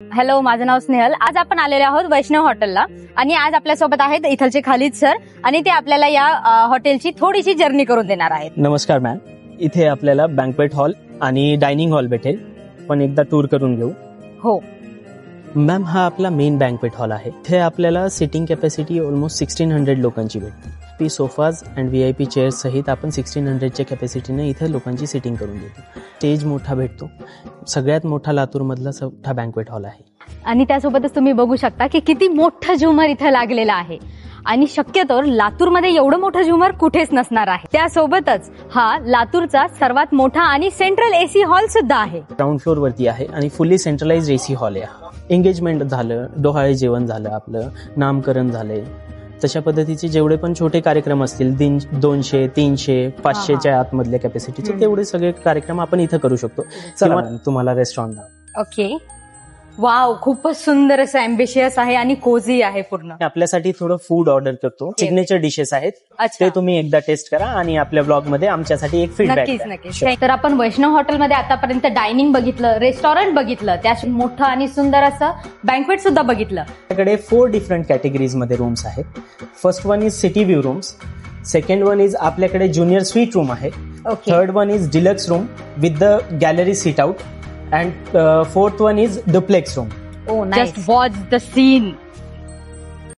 Hello, माझं नाव स्नेहल. आज आपण आलेले आहोत वैष्णव हॉटेलला आणि आज आपल्यासोबत आहेत इथलचे खालिद सर आणि ते आपल्याला या हॉटेलची थोडीशी जर्नी करून देणार आहेत. नमस्कार मॅम. इथे आपल्याला बँक्वेट हॉल आणि डायनिंग हॉल भेटेल, पण एकदा टूर करून घेऊ. हो मॅम, हा आपला मेन बँक्वेट हॉल आहे. इथे आपल्याला सिटिंग कॅपॅसिटी ऑलमोस्ट 1600 लोकांची भेटते. P sofas and VIP chairs सहित आपण 1600च्या कॅपॅसिटीने इथे लोकांची सिटिंग करून देतो. स्टेज मोठा भेटतो. सगळ्यात मोठा लातूरमधला मोठा बँक्वेट हॉल आहे. आणि त्यासोबतच तुम्ही बघू शकता की किती मोठं झुमर इथं लागलेलं आहे आणि शक्यतो लातूरमध्ये एवढं मोठं झुमर कुठेच नसणार आहे. त्यासोबतच हा लातूरचा सर्वात मोठा आणि सेंट्रल AC हॉल सुद्धा आहे. ग्राउंड फ्लोअर वरती आहे आणि फुल्ली सेंट्रलाइज AC हॉल आहे. एंगेजमेंट झालं, डोहाळे जेवण झालं, आपलं नामकरण झालंय, तशा पद्धतीचे जेवढे पण छोटे कार्यक्रम असतील 200, 300, 500च्या आतमधल्या कॅपॅसिटीचे तेवढे सगळे कार्यक्रम आपण इथं करू शकतो. चला तुम्हाला रेस्टॉरंट. ओके, वाव, खूपच सुंदर असं अँबिशियस आहे आणि कोझी आहे पूर्ण. आपल्यासाठी थोडं फूड ऑर्डर करतो. सिग्नेचर डिशेस आहेत, ते तुम्ही एकदा टेस्ट करा आणि आपल्या ब्लॉग मध्ये आमच्यासाठी एक फीडबॅक. नक्कीच. तर आपण वैष्णव हॉटेलमध्ये आतापर्यंत डायनिंग बघितलं, रेस्टॉरंट बघितलं, त्यात मोठं आणि सुंदर असं बँक्वेट सुद्धा बघितलं. आपल्याकडे 4 डिफरंट कॅटेगरीज मध्ये रूम्स आहेत. First one is city view rooms, second one is आपल्याकडे ज्युनियर स्वीट रूम आहे, third one is deluxe room with the gallery seat out, and fourth one is duplex room. Oh, nice. Just watch the scene.